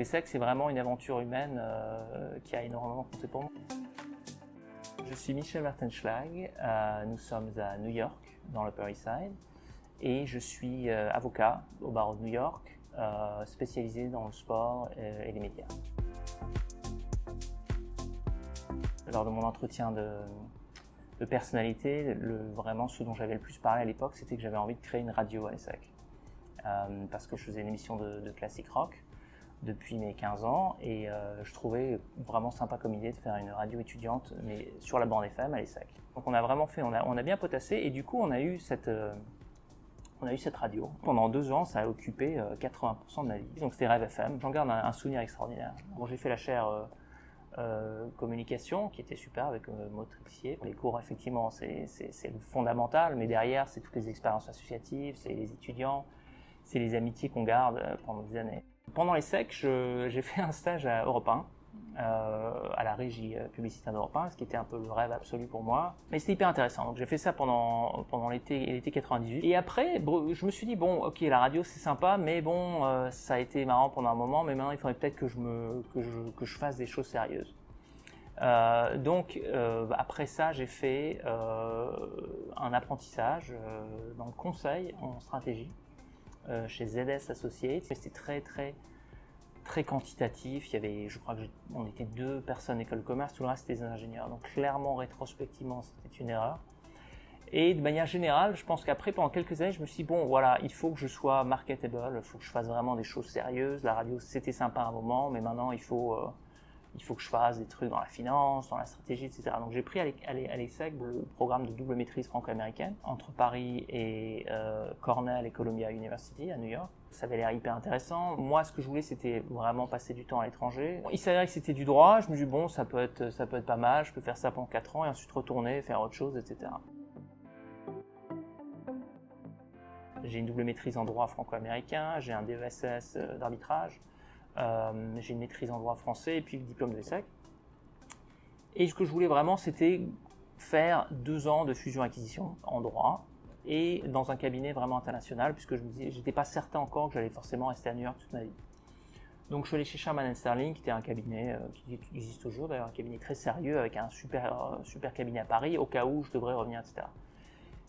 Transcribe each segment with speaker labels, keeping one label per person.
Speaker 1: l'ESSEC, c'est vraiment une aventure humaine qui a énormément compté pour moi. Je suis Michel Wartenschlag, nous sommes à New York, dans l'Upper East Side, et je suis avocat au barreau de New York, spécialisé dans le sport et les médias. Lors de mon entretien de personnalité, vraiment ce dont j'avais le plus parlé à l'époque, c'était que j'avais envie de créer une radio à l'ESSEC. Parce que je faisais une émission de classique rock depuis mes 15 ans et je trouvais vraiment sympa comme idée de faire une radio étudiante mais sur la bande FM à l'ESSEC. Donc on a vraiment fait, on a bien potassé et du coup on a eu cette radio. Pendant 2 ans, ça a occupé 80% de ma vie. Donc c'était Rêve FM. J'en garde un souvenir extraordinaire. Bon, j'ai fait la chaire communication qui était super avec Maud Trixier. Les cours, effectivement, c'est le fondamental, mais derrière, c'est toutes les expériences associatives, c'est les étudiants, c'est les amitiés qu'on garde pendant des années. Pendant l'ESSEC, j'ai fait un stage à Europe 1, à la régie publicitaire d'Europe 1, ce qui était un peu le rêve absolu pour moi. Mais c'était hyper intéressant, donc j'ai fait ça pendant l'été 98. Et après, je me suis dit, bon, ok, la radio c'est sympa, mais bon, ça a été marrant pendant un moment, mais maintenant il faudrait peut-être que je fasse des choses sérieuses. Donc après ça, j'ai fait un apprentissage dans le conseil en stratégie chez ZS Associates. C'était très quantitatif. Il y avait, je crois on était 2 personnes école de commerce, tout le reste c'était des ingénieurs. Donc clairement, rétrospectivement, c'était une erreur. Et de manière générale, je pense qu'après, pendant quelques années, je me suis dit, bon, voilà, il faut que je sois marketable, il faut que je fasse vraiment des choses sérieuses. La radio, c'était sympa à un moment, mais maintenant, il faut que je fasse des trucs dans la finance, dans la stratégie, etc. Donc j'ai pris à l'ESSEC le programme de double maîtrise franco-américaine entre Paris et Cornell et Columbia University à New York. Ça avait l'air hyper intéressant. Moi, ce que je voulais, c'était vraiment passer du temps à l'étranger. Il s'avérait que c'était du droit. Je me suis dit, bon, ça peut être pas mal. Je peux faire ça pendant 4 ans et ensuite retourner, faire autre chose, etc. J'ai une double maîtrise en droit franco-américain. J'ai un DESS d'arbitrage. J'ai une maîtrise en droit français et puis le diplôme de l'ESSEC. Et ce que je voulais vraiment, c'était faire 2 ans de fusion-acquisition en droit et dans un cabinet vraiment international, puisque je me disais, j'étais pas certain encore que j'allais forcément rester à New York toute ma vie. Donc je suis allé chez Sherman & Sterling, qui était un cabinet qui existe toujours, d'ailleurs un cabinet très sérieux avec un super cabinet à Paris, au cas où je devrais revenir, etc.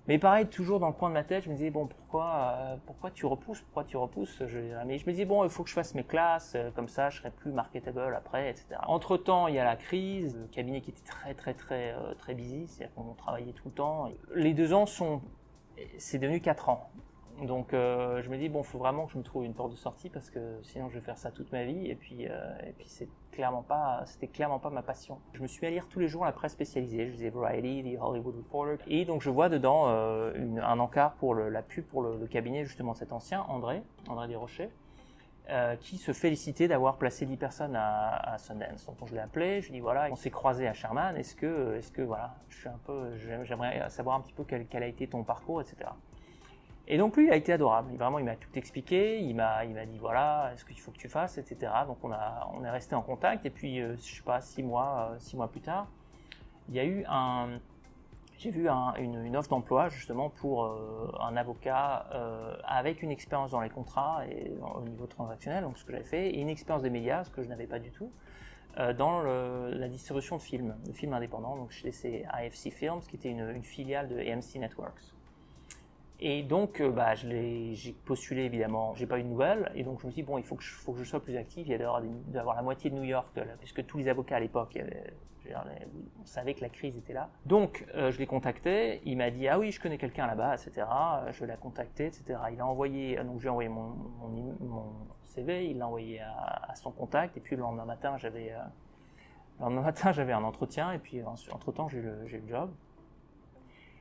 Speaker 1: Mais pareil, toujours dans le coin de ma tête, je me disais, bon, pourquoi tu repousses, mais je me disais, bon, il faut que je fasse mes classes, comme ça, je serai plus marketable après, etc. Entre-temps, il y a la crise, le cabinet qui était très busy, c'est-à-dire qu'on travaillait tout le temps. Les 2 ans c'est devenu 4 ans. Donc, je me dis, bon, il faut vraiment que je me trouve une porte de sortie, parce que sinon, je vais faire ça toute ma vie, et puis c'était clairement pas ma passion. Je me suis mis à lire tous les jours la presse spécialisée. Je lisais Variety, The Hollywood Reporter, et donc je vois dedans un encart pour la pub pour le cabinet justement de cet ancien, André Desrochers, qui se félicitait d'avoir placé 10 personnes à Sundance. Donc je l'ai appelé, je lui ai dit, voilà, on s'est croisés à Sherman, est-ce que voilà, j'aimerais savoir un petit peu quel a été ton parcours, etc. Et donc lui, il a été adorable. Il m'a tout expliqué. Il m'a dit, voilà, est-ce qu'il faut que tu fasses, etc. Donc on est resté en contact. Et puis, je sais pas, 6 mois plus tard, il y a eu j'ai vu une offre d'emploi justement pour un avocat avec une expérience dans les contrats et au niveau transactionnel, donc ce que j'avais fait, et une expérience des médias, ce que je n'avais pas du tout, dans la distribution de films indépendants. Donc chez AFC Films, qui était une filiale de AMC Networks. Et donc, j'ai postulé évidemment, j'ai pas eu de nouvelles, et donc je me suis dit, bon, il faut que je sois plus actif, il y a d'avoir la moitié de New York, puisque tous les avocats à l'époque, on savait que la crise était là. Donc, je l'ai contacté, il m'a dit, ah oui, je connais quelqu'un là-bas, etc., je l'ai contacté, etc. Il a envoyé, donc j'ai envoyé mon CV, il l'a envoyé à son contact, et puis le lendemain matin, j'avais un entretien, et puis entre-temps, j'ai eu le job.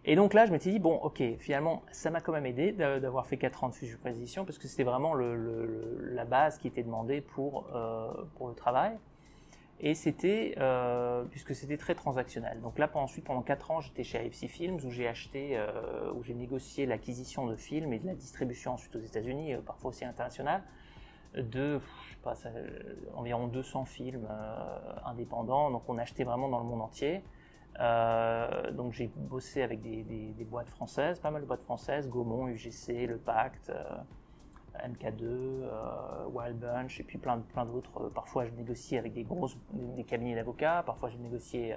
Speaker 1: Et donc là, je m'étais dit, bon, ok, finalement, ça m'a quand même aidé d'avoir fait 4 ans de fusion-acquisition, parce que c'était vraiment la base qui était demandée pour le travail. Et c'était, puisque c'était très transactionnel. Donc là, pendant 4 ans, j'étais chez AFC Films, où j'ai négocié l'acquisition de films et de la distribution ensuite aux États-Unis, parfois aussi internationale, de, environ 200 films indépendants. Donc on achetait vraiment dans le monde entier. Donc j'ai bossé avec des boîtes françaises, pas mal de boîtes françaises, Gaumont, UGC, Le Pacte, MK2, Wild Bunch, et puis plein d'autres. Parfois, je négociais avec des cabinets d'avocats, parfois, je négociais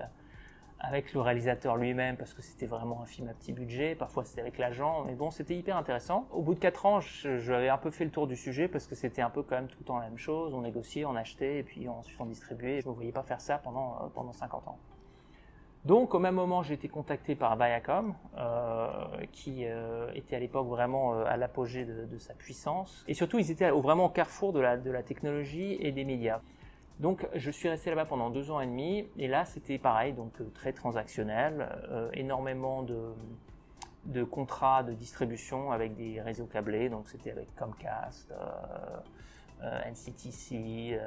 Speaker 1: avec le réalisateur lui-même parce que c'était vraiment un film à petit budget, parfois c'était avec l'agent, mais bon, c'était hyper intéressant. Au bout de 4 ans, j'avais un peu fait le tour du sujet parce que c'était un peu quand même tout le temps la même chose, on négociait, on achetait et puis ensuite on distribuait. Je ne me voyais pas faire ça pendant 50 ans. Donc au même moment, j'ai été contacté par Viacom, qui était à l'époque vraiment à l'apogée de sa puissance. Et surtout, ils étaient vraiment au carrefour de la technologie et des médias. Donc je suis resté là-bas pendant 2 ans et demi, et là c'était pareil, donc très transactionnel, énormément de contrats de distribution avec des réseaux câblés, donc c'était avec Comcast, NCTC,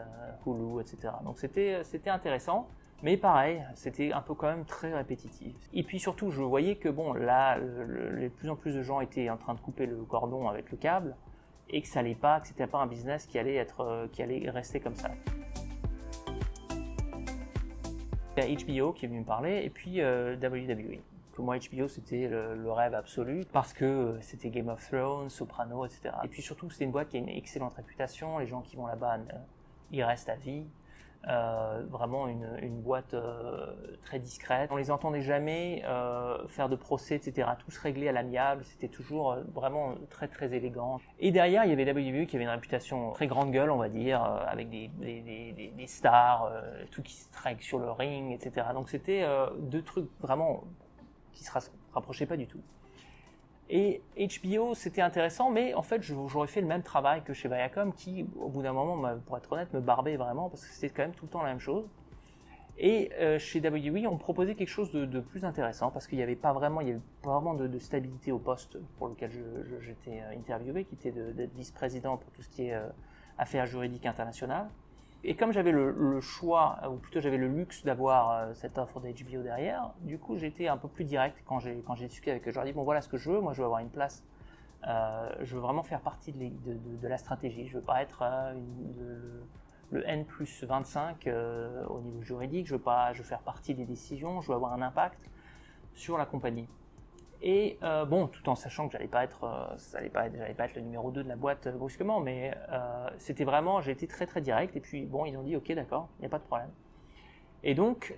Speaker 1: Hulu, etc. Donc c'était intéressant, mais pareil, c'était un peu quand même très répétitif. Et puis surtout, je voyais que bon, là, de plus en plus de gens étaient en train de couper le cordon avec le câble, et que ça allait pas, que c'était pas un business qui allait rester comme ça. Il y a HBO qui est venu me parler, et puis WWE. Pour moi, HBO, c'était le rêve absolu, parce que c'était Game of Thrones, Sopranos, etc. Et puis surtout, c'est une boîte qui a une excellente réputation, les gens qui vont là-bas, ils restent à vie. Vraiment une boîte très discrète. On les entendait jamais faire de procès, etc. Tout se réglait à l'amiable, c'était toujours vraiment très très élégant. Et derrière, il y avait WWE qui avait une réputation très grande gueule, on va dire, avec des stars, tout qui se traque sur le ring, etc. Donc c'était 2 trucs vraiment qui se rapprochaient pas du tout. Et HBO, c'était intéressant, mais en fait, j'aurais fait le même travail que chez Viacom, qui, au bout d'un moment, pour être honnête, me barbait vraiment, parce que c'était quand même tout le temps la même chose. Et chez WWE, on me proposait quelque chose de plus intéressant, parce qu'il n'y avait pas vraiment de stabilité au poste pour lequel j'étais interviewé, qui était d'être vice-président pour tout ce qui est affaires juridiques internationales. Et comme j'avais le choix, ou plutôt j'avais le luxe d'avoir cette offre de HBO derrière, du coup j'étais un peu plus direct quand j'ai discuté avec eux. Je leur ai dit, bon voilà ce que je veux, moi je veux avoir une place, je veux vraiment faire partie de la stratégie, je veux pas être le N plus 25 au niveau juridique, je veux faire partie des décisions, je veux avoir un impact sur la compagnie. Et bon, tout en sachant que j'allais pas être le numéro 2 de la boîte brusquement, mais c'était vraiment, j'ai été très très direct, et puis bon, ils ont dit ok d'accord, il n'y a pas de problème. Et donc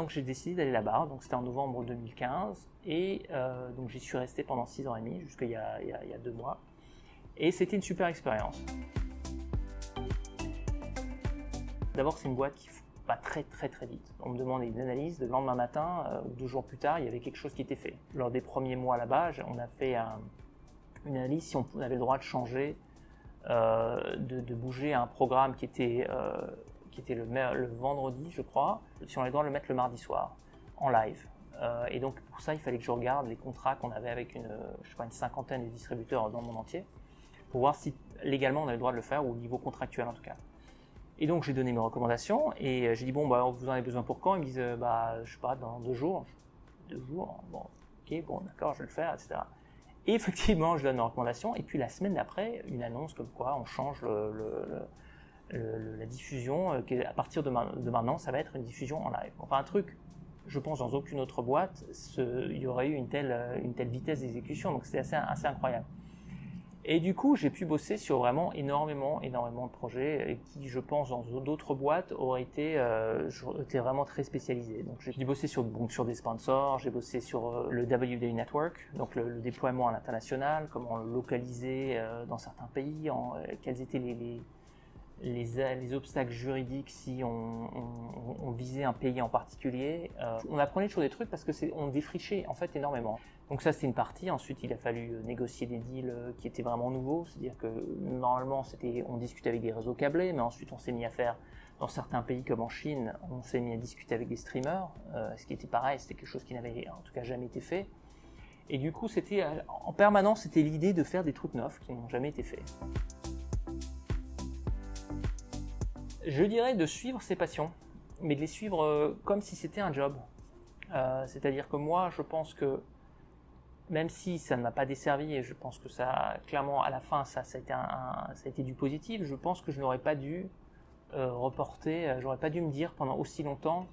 Speaker 1: j'ai décidé d'aller là-bas, donc c'était en novembre 2015, et donc j'y suis resté pendant 6 ans et demi, jusqu'il y a 2 mois, et c'était une super expérience. D'abord, c'est une boîte qui va très très très vite. On me demandait une analyse, le lendemain matin ou 2 jours plus tard, il y avait quelque chose qui était fait. Lors des premiers mois là-bas, on a fait une analyse si on avait le droit de changer, de bouger un programme qui était le vendredi, je crois, si on avait le droit de le mettre le mardi soir, en live. Et donc pour ça, il fallait que je regarde les contrats qu'on avait avec une 50aine de distributeurs dans le monde entier, pour voir si légalement on avait le droit de le faire, ou au niveau contractuel en tout cas. Et donc j'ai donné mes recommandations, et j'ai dit bon vous en avez besoin pour quand? Ils me disent je sais pas, dans 2 jours. 2 jours, bon ok, bon d'accord, je vais le faire, etc. Et effectivement je donne mes recommandations, et puis la semaine d'après, une annonce comme quoi on change la diffusion, à partir de maintenant ça va être une diffusion en live. Enfin un truc, je pense dans aucune autre boîte, il y aurait eu une telle vitesse d'exécution, donc c'était assez incroyable. Et du coup, j'ai pu bosser sur vraiment énormément de projets qui, je pense, dans d'autres boîtes, auraient été vraiment très spécialisés. Donc, j'ai bossé sur des sponsors, j'ai bossé sur le WWE Network, donc le déploiement à l'international, comment le localiser dans certains pays, quels étaient les obstacles juridiques si on visait un pays en particulier. On apprenait toujours des trucs parce que on défrichait en fait énormément. Donc ça c'était une partie. Ensuite il a fallu négocier des deals qui étaient vraiment nouveaux, c'est-à-dire que normalement on discutait avec des réseaux câblés, mais ensuite on s'est mis à faire, dans certains pays comme en Chine, on s'est mis à discuter avec des streamers, ce qui était pareil, c'était quelque chose qui n'avait en tout cas jamais été fait. Et du coup c'était en permanence, c'était l'idée de faire des trucs neufs qui n'ont jamais été faits. Je dirais de suivre ses passions, mais de les suivre comme si c'était un job. C'est-à-dire que moi, je pense que même si ça ne m'a pas desservi, et je pense que ça, clairement, à la fin, ça a été du positif, je pense que je n'aurais pas dû reporter, j'aurais pas dû me dire pendant aussi longtemps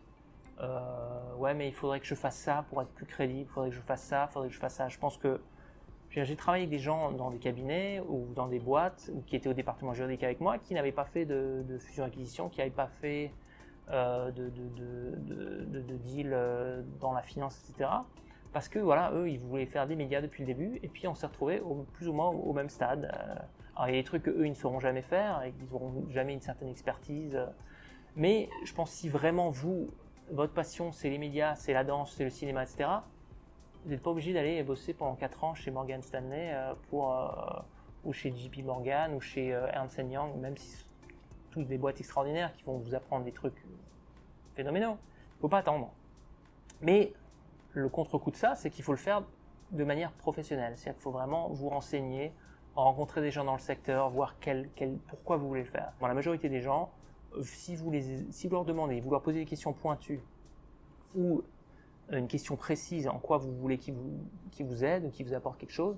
Speaker 1: ouais, mais il faudrait que je fasse ça pour être plus crédible, il faudrait que je fasse ça, il faudrait que je fasse ça. Je pense que J'ai travaillé avec des gens dans des cabinets ou dans des boîtes ou qui étaient au département juridique avec moi, qui n'avaient pas fait de fusion-acquisition, qui n'avaient pas fait de deal dans la finance, etc. Parce que voilà, eux, ils voulaient faire des médias depuis le début, et puis on s'est retrouvés plus ou moins au même stade. Alors il y a des trucs qu'eux, ils ne sauront jamais faire, et qu'ils n'auront jamais une certaine expertise. Mais je pense que si vraiment votre passion, c'est les médias, c'est la danse, c'est le cinéma, etc., vous n'êtes pas obligé d'aller bosser pendant 4 ans chez Morgan Stanley ou chez JP Morgan ou chez Ernst Young, même si c'est toutes des boîtes extraordinaires qui vont vous apprendre des trucs phénoménaux. Il ne faut pas attendre. Mais le contre-coup de ça, c'est qu'il faut le faire de manière professionnelle. C'est-à-dire qu'il faut vraiment vous renseigner, rencontrer des gens dans le secteur, voir pourquoi vous voulez le faire. Bon, la majorité des gens, si vous leur demandez, vous leur posez des questions pointues ou une question précise en quoi vous voulez qu'ils vous aident ou qu'ils vous apportent quelque chose,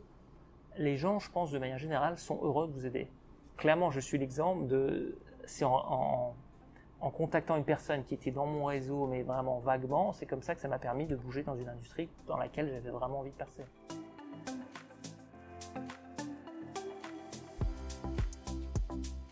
Speaker 1: les gens, je pense, de manière générale, sont heureux de vous aider. Clairement, je suis l'exemple c'est en contactant une personne qui était dans mon réseau, mais vraiment vaguement, c'est comme ça que ça m'a permis de bouger dans une industrie dans laquelle j'avais vraiment envie de percer.